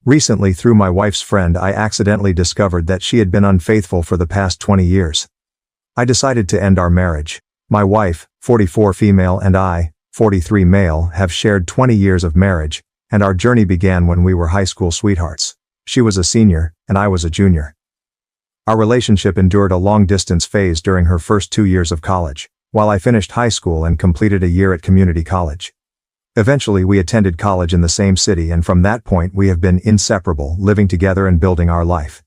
Recently, through my wife's friend, I accidentally discovered that she had been unfaithful for the past 20 years. I decided to end our marriage. My wife, 44 female, and I, 43 male, have shared 20 years of marriage, and our journey began when we were high school sweethearts. She was a senior, and I was a junior. Our relationship endured a long-distance phase during her first 2 years of college, while I finished high school and completed a year at community college. Eventually, we attended college in the same city, and from that point we have been inseparable, living together and building our life.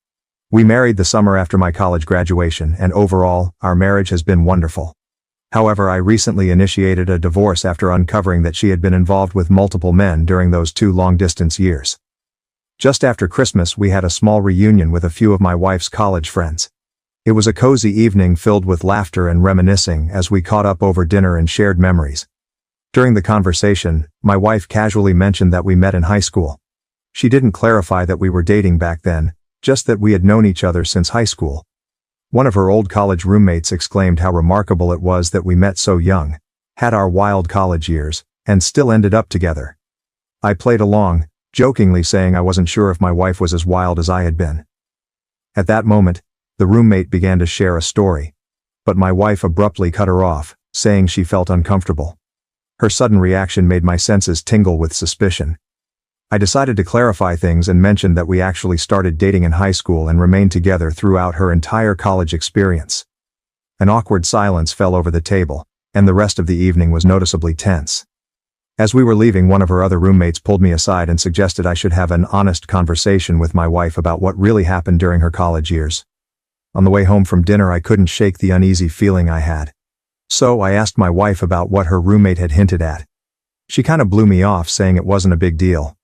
We married the summer after my college graduation, and overall, our marriage has been wonderful. However, I recently initiated a divorce after uncovering that she had been involved with multiple men during those 2 long-distance years. Just after Christmas, we had a small reunion with a few of my wife's college friends. It was a cozy evening filled with laughter and reminiscing as we caught up over dinner and shared memories. During the conversation, my wife casually mentioned that we met in high school. She didn't clarify that we were dating back then, just that we had known each other since high school. One of her old college roommates exclaimed how remarkable it was that we met so young, had our wild college years, and still ended up together. I played along, jokingly saying I wasn't sure if my wife was as wild as I had been. At that moment, the roommate began to share a story, but my wife abruptly cut her off, saying she felt uncomfortable. Her sudden reaction made my senses tingle with suspicion. I decided to clarify things and mentioned that we actually started dating in high school and remained together throughout her entire college experience. An awkward silence fell over the table, and the rest of the evening was noticeably tense. As we were leaving, one of her other roommates pulled me aside and suggested I should have an honest conversation with my wife about what really happened during her college years. On the way home from dinner, I couldn't shake the uneasy feeling I had. So I asked my wife about what her roommate had hinted at. She kind of blew me off, saying it wasn't a big deal.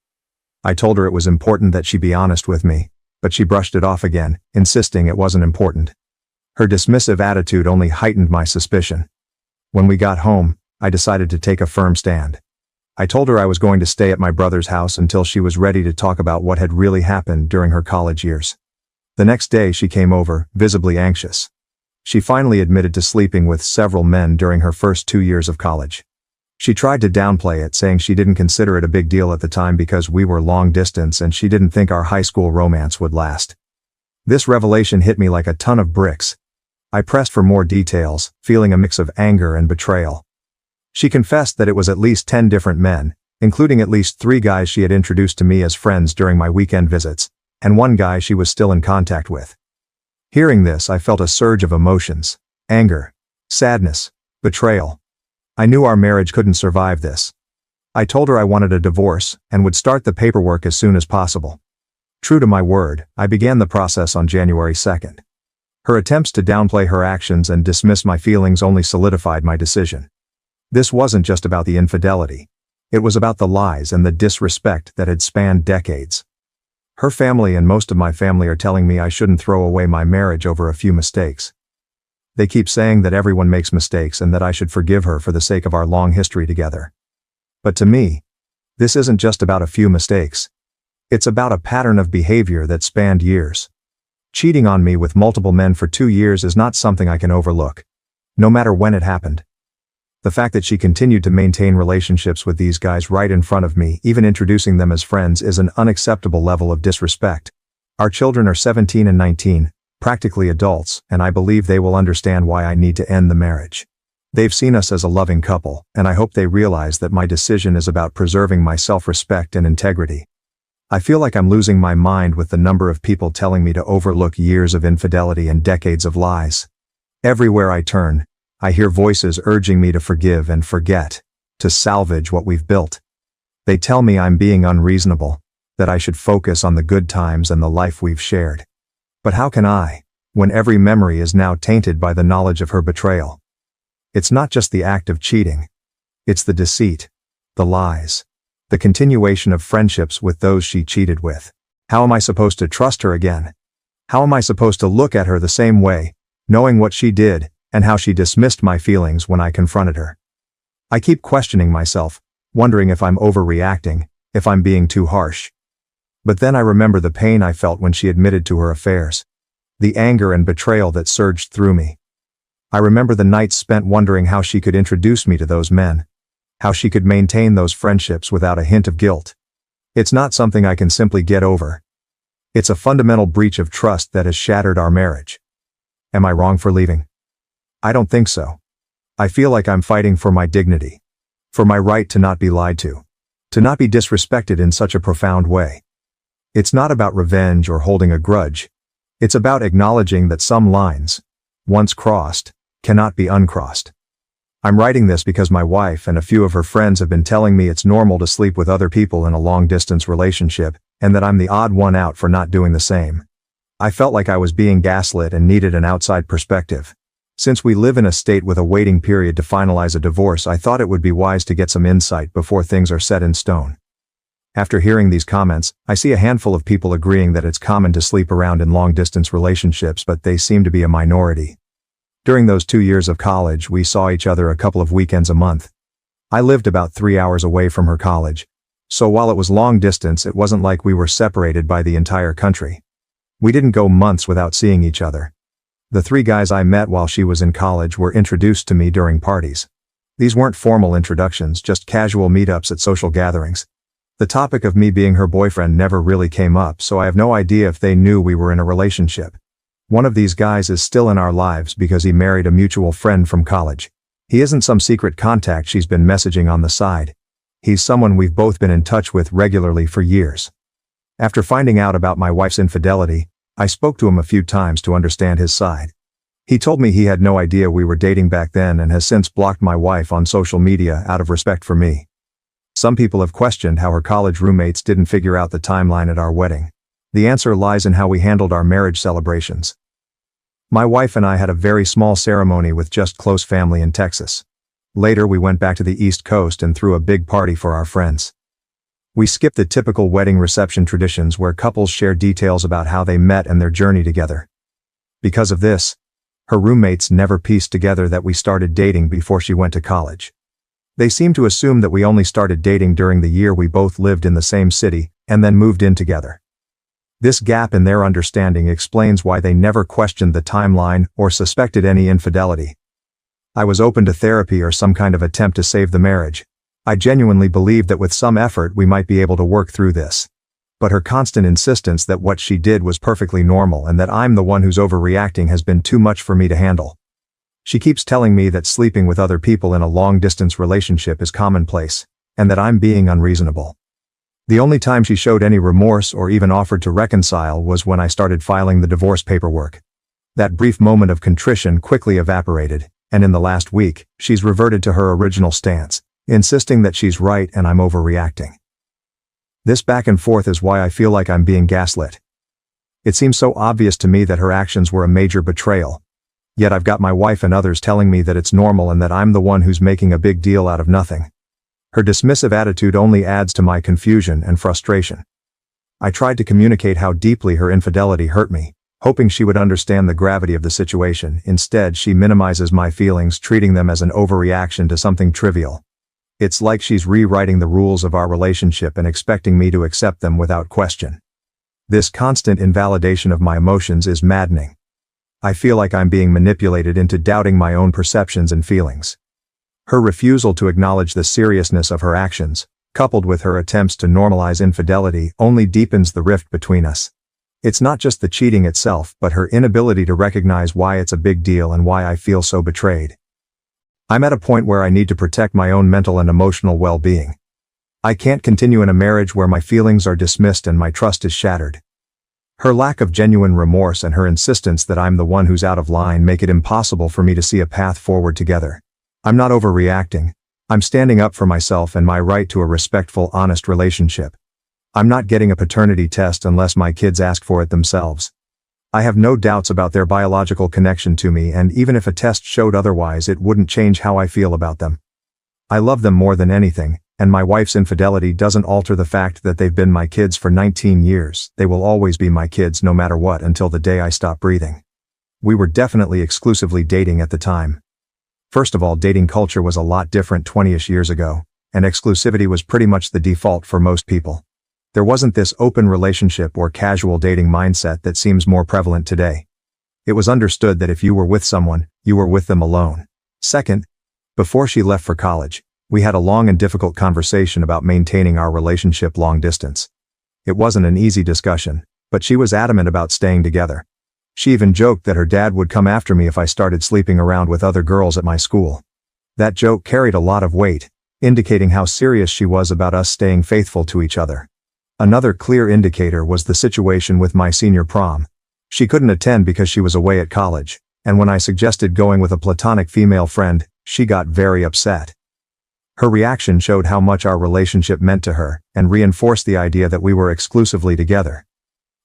I told her it was important that she be honest with me, but she brushed it off again, insisting it wasn't important. Her dismissive attitude only heightened my suspicion. When we got home, I decided to take a firm stand. I told her I was going to stay at my brother's house until she was ready to talk about what had really happened during her college years. The next day she came over, visibly anxious. She finally admitted to sleeping with several men during her first 2 years of college. She tried to downplay it, saying she didn't consider it a big deal at the time because we were long distance and she didn't think our high school romance would last. This revelation hit me like a ton of bricks. I pressed for more details, feeling a mix of anger and betrayal. She confessed that it was at least 10 different men, including at least 3 guys she had introduced to me as friends during my weekend visits, and 1 guy she was still in contact with. Hearing this, I felt a surge of emotions: anger, sadness, betrayal. I knew our marriage couldn't survive this. I told her I wanted a divorce and would start the paperwork as soon as possible. True to my word, I began the process on January 2nd. Her attempts to downplay her actions and dismiss my feelings only solidified my decision. This wasn't just about the infidelity. It was about the lies and the disrespect that had spanned decades. Her family and most of my family are telling me I shouldn't throw away my marriage over a few mistakes. They keep saying that everyone makes mistakes and that I should forgive her for the sake of our long history together. But to me, this isn't just about a few mistakes. It's about a pattern of behavior that spanned years. Cheating on me with multiple men for 2 years is not something I can overlook, no matter when it happened. The fact that she continued to maintain relationships with these guys right in front of me, even introducing them as friends, is an unacceptable level of disrespect. Our children are 17 and 19, practically adults, and I believe they will understand why I need to end the marriage. They've seen us as a loving couple, and I hope they realize that my decision is about preserving my self-respect and integrity. I feel like I'm losing my mind with the number of people telling me to overlook years of infidelity and decades of lies. Everywhere I turn, I hear voices urging me to forgive and forget, to salvage what we've built. They tell me I'm being unreasonable, that I should focus on the good times and the life we've shared. But how can I, when every memory is now tainted by the knowledge of her betrayal? It's not just the act of cheating. It's the deceit, the lies, the continuation of friendships with those she cheated with. How am I supposed to trust her again? How am I supposed to look at her the same way, knowing what she did, and how she dismissed my feelings when I confronted her? I keep questioning myself, wondering if I'm overreacting, if I'm being too harsh. But then I remember the pain I felt when she admitted to her affairs, the anger and betrayal that surged through me. I remember the nights spent wondering how she could introduce me to those men, how she could maintain those friendships without a hint of guilt. It's not something I can simply get over. It's a fundamental breach of trust that has shattered our marriage. Am I wrong for leaving? I don't think so. I feel like I'm fighting for my dignity. For my right to not be lied to. To not be disrespected in such a profound way. It's not about revenge or holding a grudge. It's about acknowledging that some lines, once crossed, cannot be uncrossed. I'm writing this because my wife and a few of her friends have been telling me it's normal to sleep with other people in a long-distance relationship, and that I'm the odd one out for not doing the same. I felt like I was being gaslit and needed an outside perspective. Since we live in a state with a waiting period to finalize a divorce, I thought it would be wise to get some insight before things are set in stone. After hearing these comments, I see a handful of people agreeing that it's common to sleep around in long-distance relationships, but they seem to be a minority. During those 2 years of college, we saw each other a couple of weekends a month. I lived about 3 hours away from her college. So while it was long distance, it wasn't like we were separated by the entire country. We didn't go months without seeing each other. The 3 guys I met while she was in college were introduced to me during parties. These weren't formal introductions, just casual meetups at social gatherings. The topic of me being her boyfriend never really came up, so I have no idea if they knew we were in a relationship. One of these guys is still in our lives because he married a mutual friend from college. He isn't some secret contact she's been messaging on the side. He's someone we've both been in touch with regularly for years. After finding out about my wife's infidelity, I spoke to him a few times to understand his side. He told me he had no idea we were dating back then and has since blocked my wife on social media out of respect for me. Some people have questioned how her college roommates didn't figure out the timeline at our wedding. The answer lies in how we handled our marriage celebrations. My wife and I had a very small ceremony with just close family in Texas. Later we went back to the East Coast and threw a big party for our friends. We skipped the typical wedding reception traditions where couples share details about how they met and their journey together. Because of this, her roommates never pieced together that we started dating before she went to college. They seemed to assume that we only started dating during the year we both lived in the same city, and then moved in together. This gap in their understanding explains why they never questioned the timeline or suspected any infidelity. I was open to therapy or some kind of attempt to save the marriage. I genuinely believed that with some effort we might be able to work through this. But her constant insistence that what she did was perfectly normal and that I'm the one who's overreacting has been too much for me to handle. She keeps telling me that sleeping with other people in a long-distance relationship is commonplace, and that I'm being unreasonable. The only time she showed any remorse or even offered to reconcile was when I started filing the divorce paperwork. That brief moment of contrition quickly evaporated, and in the last week, she's reverted to her original stance, insisting that she's right and I'm overreacting. This back and forth is why I feel like I'm being gaslit. It seems so obvious to me that her actions were a major betrayal. Yet I've got my wife and others telling me that it's normal and that I'm the one who's making a big deal out of nothing. Her dismissive attitude only adds to my confusion and frustration. I tried to communicate how deeply her infidelity hurt me, hoping she would understand the gravity of the situation. Instead, she minimizes my feelings, treating them as an overreaction to something trivial. It's like she's rewriting the rules of our relationship and expecting me to accept them without question. This constant invalidation of my emotions is maddening. I feel like I'm being manipulated into doubting my own perceptions and feelings. Her refusal to acknowledge the seriousness of her actions, coupled with her attempts to normalize infidelity, only deepens the rift between us. It's not just the cheating itself, but her inability to recognize why it's a big deal and why I feel so betrayed. I'm at a point where I need to protect my own mental and emotional well-being. I can't continue in a marriage where my feelings are dismissed and my trust is shattered. Her lack of genuine remorse and her insistence that I'm the one who's out of line make it impossible for me to see a path forward together. I'm not overreacting. I'm standing up for myself and my right to a respectful, honest relationship. I'm not getting a paternity test unless my kids ask for it themselves. I have no doubts about their biological connection to me, and even if a test showed otherwise, it wouldn't change how I feel about them. I love them more than anything, and my wife's infidelity doesn't alter the fact that they've been my kids for 19 years. They will always be my kids no matter what until the day I stop breathing. We were definitely exclusively dating at the time. First of all, dating culture was a lot different 20-ish years ago, and exclusivity was pretty much the default for most people. There wasn't this open relationship or casual dating mindset that seems more prevalent today. It was understood that if you were with someone, you were with them alone. Second, before she left for college, We had a long and difficult conversation about maintaining our relationship long distance. It wasn't an easy discussion, but she was adamant about staying together. She even joked that her dad would come after me if I started sleeping around with other girls at my school. That joke carried a lot of weight, indicating how serious she was about us staying faithful to each other. Another clear indicator was the situation with my senior prom. She couldn't attend because she was away at college, and when I suggested going with a platonic female friend, she got very upset. Her reaction showed how much our relationship meant to her, and reinforced the idea that we were exclusively together.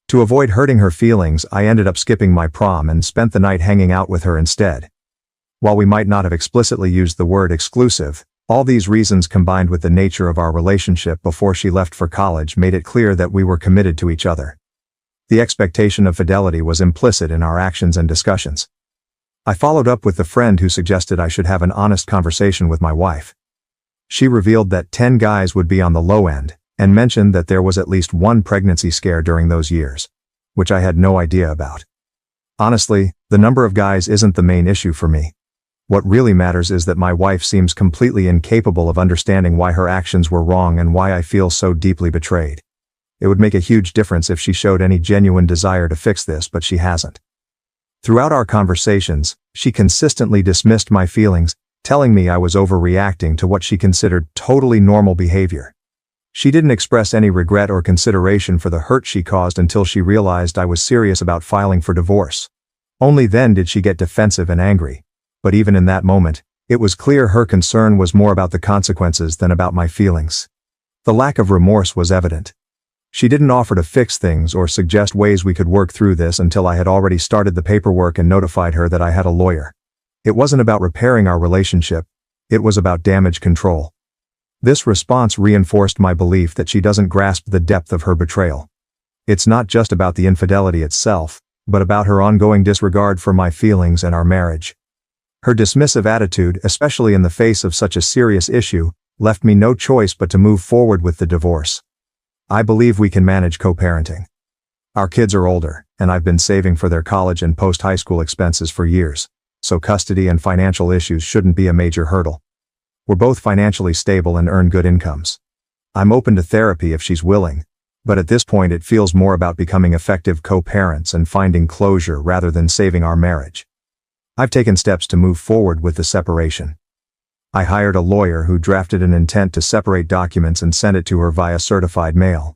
To avoid hurting her feelings, I ended up skipping my prom and spent the night hanging out with her instead. While we might not have explicitly used the word exclusive, all these reasons combined with the nature of our relationship before she left for college made it clear that we were committed to each other. The expectation of fidelity was implicit in our actions and discussions. I followed up with the friend who suggested I should have an honest conversation with my wife. She revealed that 10 guys would be on the low end, and mentioned that there was at least one pregnancy scare during those years, which I had no idea about. Honestly, the number of guys isn't the main issue for me. What really matters is that my wife seems completely incapable of understanding why her actions were wrong and why I feel so deeply betrayed. It would make a huge difference if she showed any genuine desire to fix this, but she hasn't. Throughout our conversations, she consistently dismissed my feelings, telling me I was overreacting to what she considered totally normal behavior. She didn't express any regret or consideration for the hurt she caused until she realized I was serious about filing for divorce. Only then did she get defensive and angry. But even in that moment, it was clear her concern was more about the consequences than about my feelings. The lack of remorse was evident. She didn't offer to fix things or suggest ways we could work through this until I had already started the paperwork and notified her that I had a lawyer. It wasn't about repairing our relationship, it was about damage control. This response reinforced my belief that she doesn't grasp the depth of her betrayal. It's not just about the infidelity itself, but about her ongoing disregard for my feelings and our marriage. Her dismissive attitude, especially in the face of such a serious issue, left me no choice but to move forward with the divorce. I believe we can manage co-parenting. Our kids are older, and I've been saving for their college and post-high school expenses for years, so custody and financial issues shouldn't be a major hurdle. We're both financially stable and earn good incomes. I'm open to therapy if she's willing, but at this point it feels more about becoming effective co-parents and finding closure rather than saving our marriage. I've taken steps to move forward with the separation. I hired a lawyer who drafted an intent to separate documents and sent it to her via certified mail.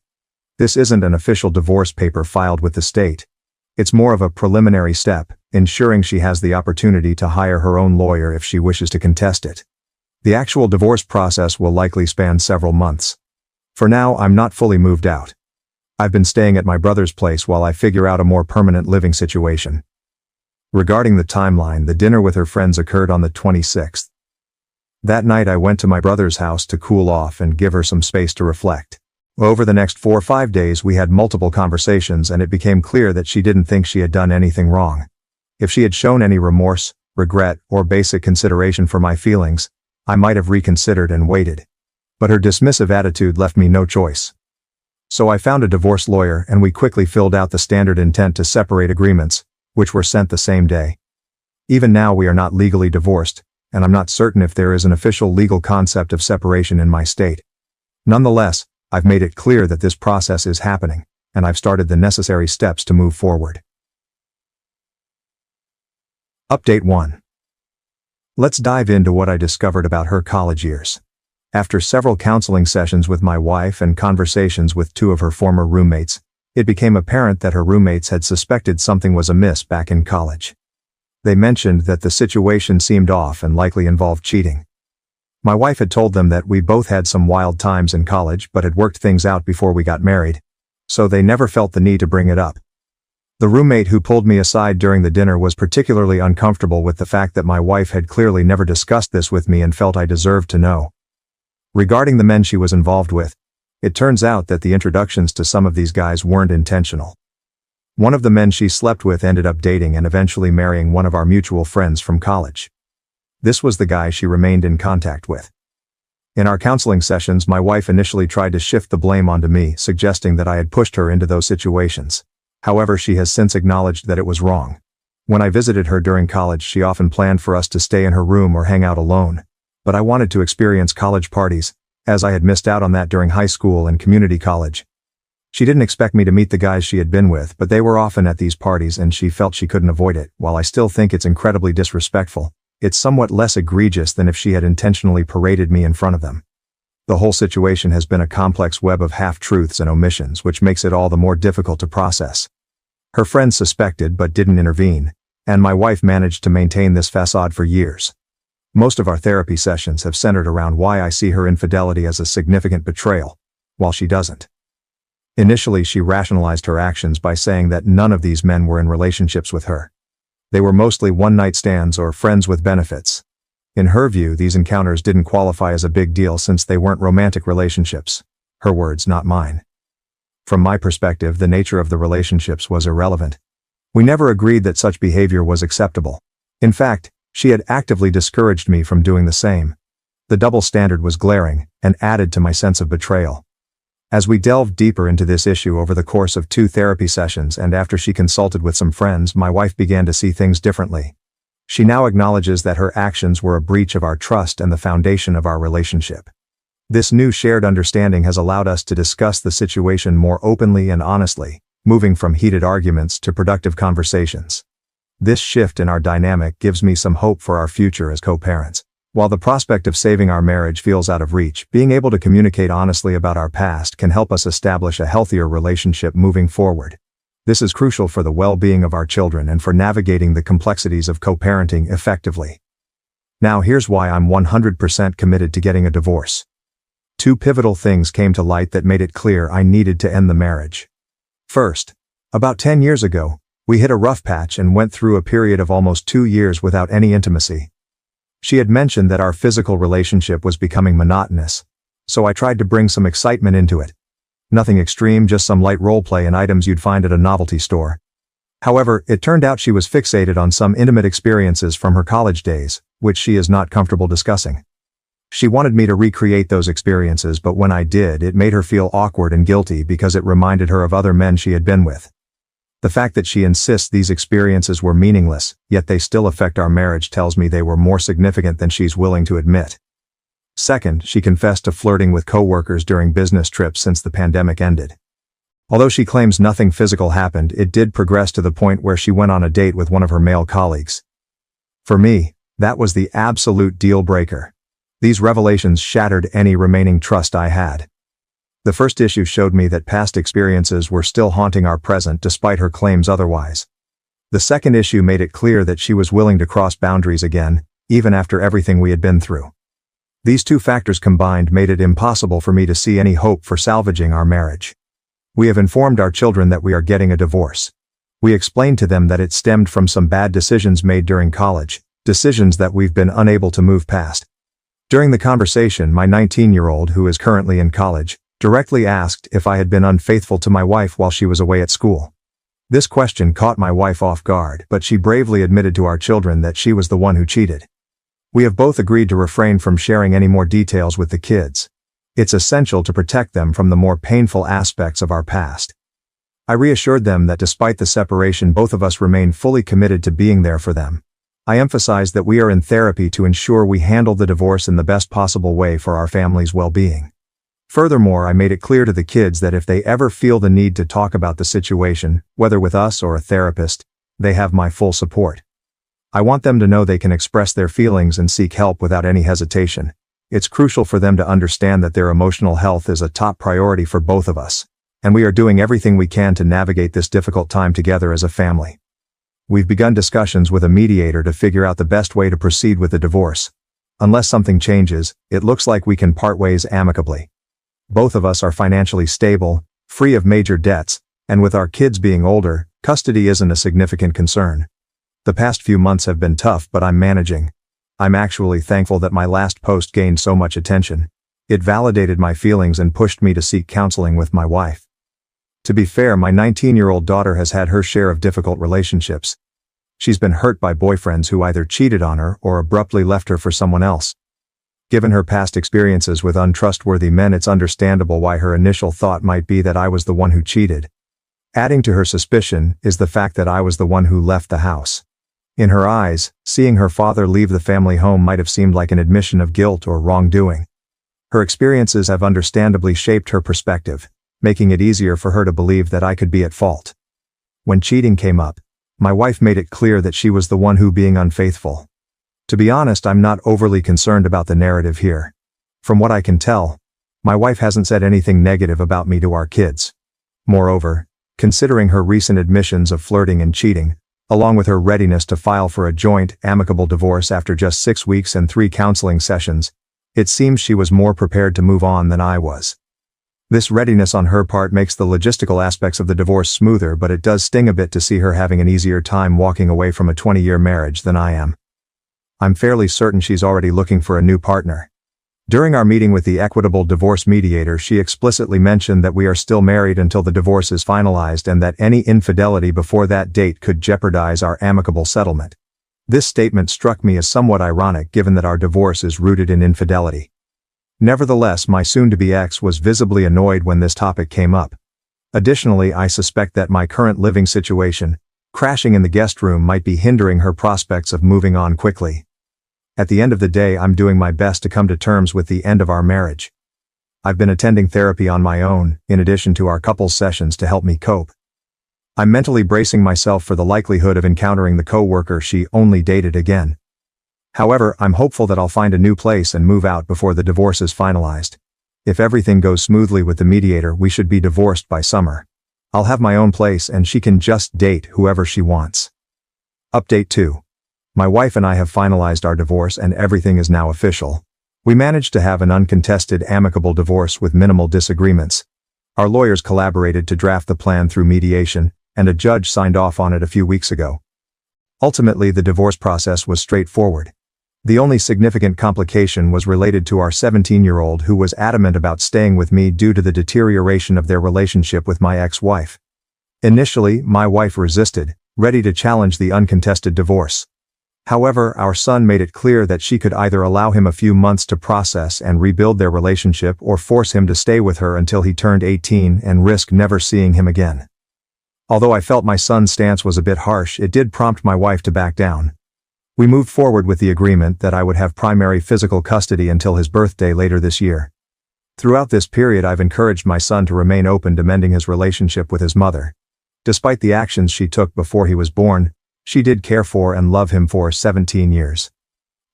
This isn't an official divorce paper filed with the state. It's more of a preliminary step, ensuring she has the opportunity to hire her own lawyer if she wishes to contest it. The actual divorce process will likely span several months. For now, I'm not fully moved out. I've been staying at my brother's place while I figure out a more permanent living situation. Regarding the timeline, the dinner with her friends occurred on the 26th. That night I went to my brother's house to cool off and give her some space to reflect. Over the next 4 or 5 days we had multiple conversations and it became clear that she didn't think she had done anything wrong. If she had shown any remorse, regret, or basic consideration for my feelings, I might have reconsidered and waited. But her dismissive attitude left me no choice. So I found a divorce lawyer and we quickly filled out the standard intent to separate agreements, which were sent the same day. Even now we are not legally divorced, and I'm not certain if there is an official legal concept of separation in my state. Nonetheless, I've made it clear that this process is happening, and I've started the necessary steps to move forward. Update 1. Let's dive into what I discovered about her college years. After several counseling sessions with my wife and conversations with 2 of her former roommates, it became apparent that her roommates had suspected something was amiss back in college. They mentioned that the situation seemed off and likely involved cheating. My wife had told them that we both had some wild times in college but had worked things out before we got married, so they never felt the need to bring it up. The roommate who pulled me aside during the dinner was particularly uncomfortable with the fact that my wife had clearly never discussed this with me and felt I deserved to know. Regarding the men she was involved with, it turns out that the introductions to some of these guys weren't intentional. One of the men she slept with ended up dating and eventually marrying one of our mutual friends from college. This was the guy she remained in contact with. In our counseling sessions, my wife initially tried to shift the blame onto me, suggesting that I had pushed her into those situations. However, she has since acknowledged that it was wrong. When I visited her during college, she often planned for us to stay in her room or hang out alone. but I wanted to experience college parties, as I had missed out on that during high school and community college. She didn't expect me to meet the guys she had been with, but they were often at these parties and she felt she couldn't avoid it. While I still think it's incredibly disrespectful, it's somewhat less egregious than if she had intentionally paraded me in front of them. The whole situation has been a complex web of half-truths and omissions, which makes it all the more difficult to process. Her friends suspected but didn't intervene, and my wife managed to maintain this facade for years. Most of our therapy sessions have centered around why I see her infidelity as a significant betrayal, while she doesn't. Initially, she rationalized her actions by saying that none of these men were in relationships with her. They were mostly one-night stands or friends with benefits. In her view, these encounters didn't qualify as a big deal since they weren't romantic relationships. Her words, not mine. From my perspective, the nature of the relationships was irrelevant. We never agreed that such behavior was acceptable. In fact, she had actively discouraged me from doing the same. The double standard was glaring, and added to my sense of betrayal. As we delved deeper into this issue over the course of 2 therapy sessions and after she consulted with some friends, my wife began to see things differently. She now acknowledges that her actions were a breach of our trust and the foundation of our relationship. This new shared understanding has allowed us to discuss the situation more openly and honestly, moving from heated arguments to productive conversations. This shift in our dynamic gives me some hope for our future as co-parents. While the prospect of saving our marriage feels out of reach, being able to communicate honestly about our past can help us establish a healthier relationship moving forward. This is crucial for the well-being of our children and for navigating the complexities of co-parenting effectively. Now here's why I'm 100% committed to getting a divorce. 2 pivotal things came to light that made it clear I needed to end the marriage. First, about 10 years ago, we hit a rough patch and went through a period of almost 2 years without any intimacy. She had mentioned that our physical relationship was becoming monotonous, so I tried to bring some excitement into it. Nothing extreme, just some light roleplay and items you'd find at a novelty store. However, it turned out she was fixated on some intimate experiences from her college days, which she is not comfortable discussing. She wanted me to recreate those experiences, but when I did, it made her feel awkward and guilty because it reminded her of other men she had been with. The fact that she insists these experiences were meaningless, yet they still affect our marriage, tells me they were more significant than she's willing to admit. Second, she confessed to flirting with coworkers during business trips since the pandemic ended. Although she claims nothing physical happened, it did progress to the point where she went on a date with one of her male colleagues. For me, that was the absolute deal breaker. These revelations shattered any remaining trust I had. The first issue showed me that past experiences were still haunting our present despite her claims otherwise. The second issue made it clear that she was willing to cross boundaries again, even after everything we had been through. These 2 factors combined made it impossible for me to see any hope for salvaging our marriage. We have informed our children that we are getting a divorce. We explained to them that it stemmed from some bad decisions made during college, decisions that we've been unable to move past. During the conversation, my 19-year-old, who is currently in college, directly asked if I had been unfaithful to my wife while she was away at school. This question caught my wife off guard, but she bravely admitted to our children that she was the one who cheated. We have both agreed to refrain from sharing any more details with the kids. It's essential to protect them from the more painful aspects of our past. I reassured them that despite the separation, both of us remain fully committed to being there for them. I emphasized that we are in therapy to ensure we handle the divorce in the best possible way for our family's well-being. Furthermore, I made it clear to the kids that if they ever feel the need to talk about the situation, whether with us or a therapist, they have my full support. I want them to know they can express their feelings and seek help without any hesitation. It's crucial for them to understand that their emotional health is a top priority for both of us, and we are doing everything we can to navigate this difficult time together as a family. We've begun discussions with a mediator to figure out the best way to proceed with the divorce. Unless something changes, it looks like we can part ways amicably. Both of us are financially stable, free of major debts, and with our kids being older, custody isn't a significant concern. The past few months have been tough, but I'm managing. I'm actually thankful that my last post gained so much attention. It validated my feelings and pushed me to seek counseling with my wife. To be fair, my 19-year-old daughter has had her share of difficult relationships. She's been hurt by boyfriends who either cheated on her or abruptly left her for someone else. Given her past experiences with untrustworthy men, it's understandable why her initial thought might be that I was the one who cheated. Adding to her suspicion is the fact that I was the one who left the house. In her eyes, seeing her father leave the family home might have seemed like an admission of guilt or wrongdoing. Her experiences have understandably shaped her perspective, making it easier for her to believe that I could be at fault. When cheating came up, my wife made it clear that she was the one who being unfaithful. To be honest, I'm not overly concerned about the narrative here. From what I can tell, my wife hasn't said anything negative about me to our kids. Moreover, considering her recent admissions of flirting and cheating, along with her readiness to file for a joint, amicable divorce after just 6 weeks and 3 counseling sessions, it seems she was more prepared to move on than I was. This readiness on her part makes the logistical aspects of the divorce smoother, but it does sting a bit to see her having an easier time walking away from a 20-year marriage than I am. I'm fairly certain she's already looking for a new partner. During our meeting with the equitable divorce mediator, she explicitly mentioned that we are still married until the divorce is finalized and that any infidelity before that date could jeopardize our amicable settlement. This statement struck me as somewhat ironic given that our divorce is rooted in infidelity. Nevertheless, my soon-to-be ex was visibly annoyed when this topic came up. Additionally, I suspect that my current living situation, crashing in the guest room, might be hindering her prospects of moving on quickly. At the end of the day, I'm doing my best to come to terms with the end of our marriage. I've been attending therapy on my own, in addition to our couples sessions to help me cope. I'm mentally bracing myself for the likelihood of encountering the co-worker she only dated again. However, I'm hopeful that I'll find a new place and move out before the divorce is finalized. If everything goes smoothly with the mediator, we should be divorced by summer. I'll have my own place and she can just date whoever she wants. Update 2. My wife and I have finalized our divorce and everything is now official. We managed to have an uncontested, amicable divorce with minimal disagreements. Our lawyers collaborated to draft the plan through mediation, and a judge signed off on it a few weeks ago. Ultimately, the divorce process was straightforward. The only significant complication was related to our 17-year-old who was adamant about staying with me due to the deterioration of their relationship with my ex-wife. Initially, my wife resisted, ready to challenge the uncontested divorce. However, our son made it clear that she could either allow him a few months to process and rebuild their relationship or force him to stay with her until he turned 18 and risk never seeing him again. Although I felt my son's stance was a bit harsh, it did prompt my wife to back down. We moved forward with the agreement that I would have primary physical custody until his birthday later this year. Throughout this period, I've encouraged my son to remain open to mending his relationship with his mother. Despite the actions she took before he was born, she did care for and love him for 17 years.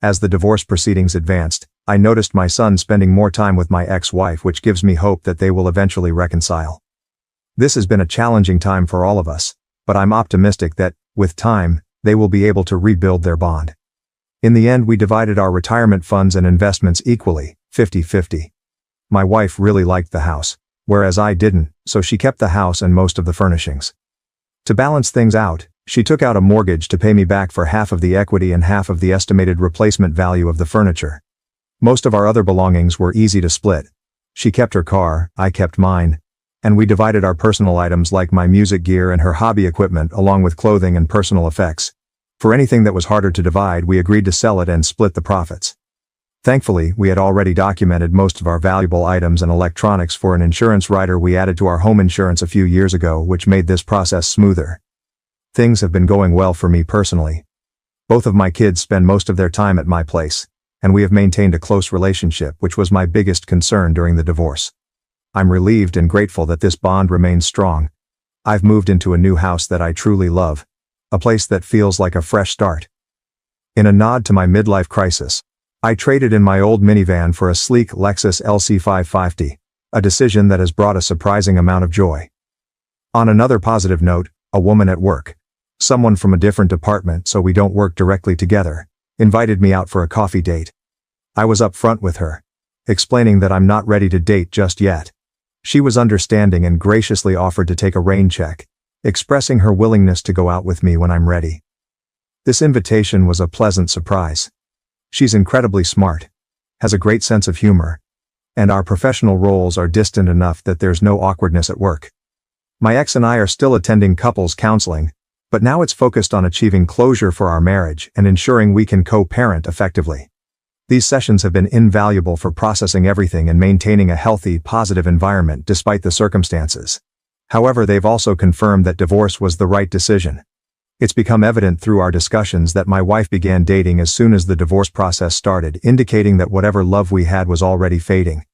As the divorce proceedings advanced, I noticed my son spending more time with my ex-wife, which gives me hope that they will eventually reconcile. This has been a challenging time for all of us, but I'm optimistic that, with time, they will be able to rebuild their bond. In the end, we divided our retirement funds and investments equally, 50-50. My wife really liked the house, whereas I didn't, so she kept the house and most of the furnishings. To balance things out, she took out a mortgage to pay me back for half of the equity and half of the estimated replacement value of the furniture. Most of our other belongings were easy to split. She kept her car, I kept mine, and we divided our personal items like my music gear and her hobby equipment along with clothing and personal effects. For anything that was harder to divide, we agreed to sell it and split the profits. Thankfully, we had already documented most of our valuable items and electronics for an insurance rider we added to our home insurance a few years ago, which made this process smoother. Things have been going well for me personally. Both of my kids spend most of their time at my place, and we have maintained a close relationship, which was my biggest concern during the divorce. I'm relieved and grateful that this bond remains strong. I've moved into a new house that I truly love, a place that feels like a fresh start. In a nod to my midlife crisis, I traded in my old minivan for a sleek Lexus LC550, a decision that has brought a surprising amount of joy. On another positive note, a woman at work, someone from a different department so we don't work directly together, invited me out for a coffee date. I was upfront with her, explaining that I'm not ready to date just yet. She was understanding and graciously offered to take a rain check, expressing her willingness to go out with me when I'm ready. This invitation was a pleasant surprise. She's incredibly smart, has a great sense of humor, and our professional roles are distant enough that there's no awkwardness at work. My ex and I are still attending couples counseling, but now it's focused on achieving closure for our marriage and ensuring we can co-parent effectively. These sessions have been invaluable for processing everything and maintaining a healthy, positive environment despite the circumstances. However, they've also confirmed that divorce was the right decision. It's become evident through our discussions that my wife began dating as soon as the divorce process started, indicating that whatever love we had was already fading.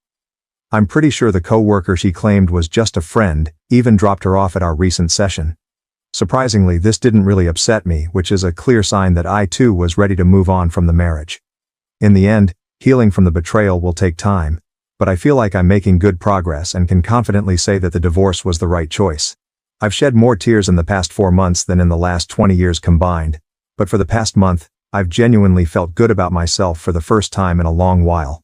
I'm pretty sure the co-worker she claimed was just a friend even dropped her off at our recent session. Surprisingly, this didn't really upset me, which is a clear sign that I too was ready to move on from the marriage. In the end, healing from the betrayal will take time, but I feel like I'm making good progress and can confidently say that the divorce was the right choice. I've shed more tears in the past 4 months than in the last 20 years combined, but for the past month, I've genuinely felt good about myself for the first time in a long while.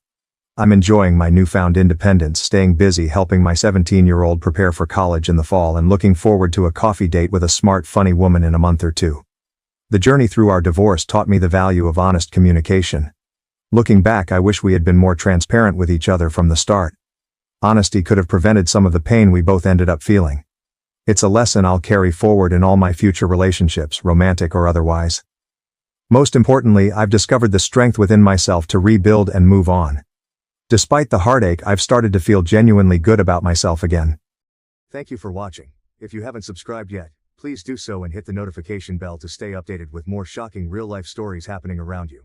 I'm enjoying my newfound independence, staying busy helping my 17-year-old prepare for college in the fall and looking forward to a coffee date with a smart, funny woman in a month or two. The journey through our divorce taught me the value of honest communication. Looking back, I wish we had been more transparent with each other from the start. Honesty could have prevented some of the pain we both ended up feeling. It's a lesson I'll carry forward in all my future relationships, romantic or otherwise. Most importantly, I've discovered the strength within myself to rebuild and move on. Despite the heartache, I've started to feel genuinely good about myself again. Thank you for watching. If you haven't subscribed yet, please do so and hit the notification bell to stay updated with more shocking real-life stories happening around you.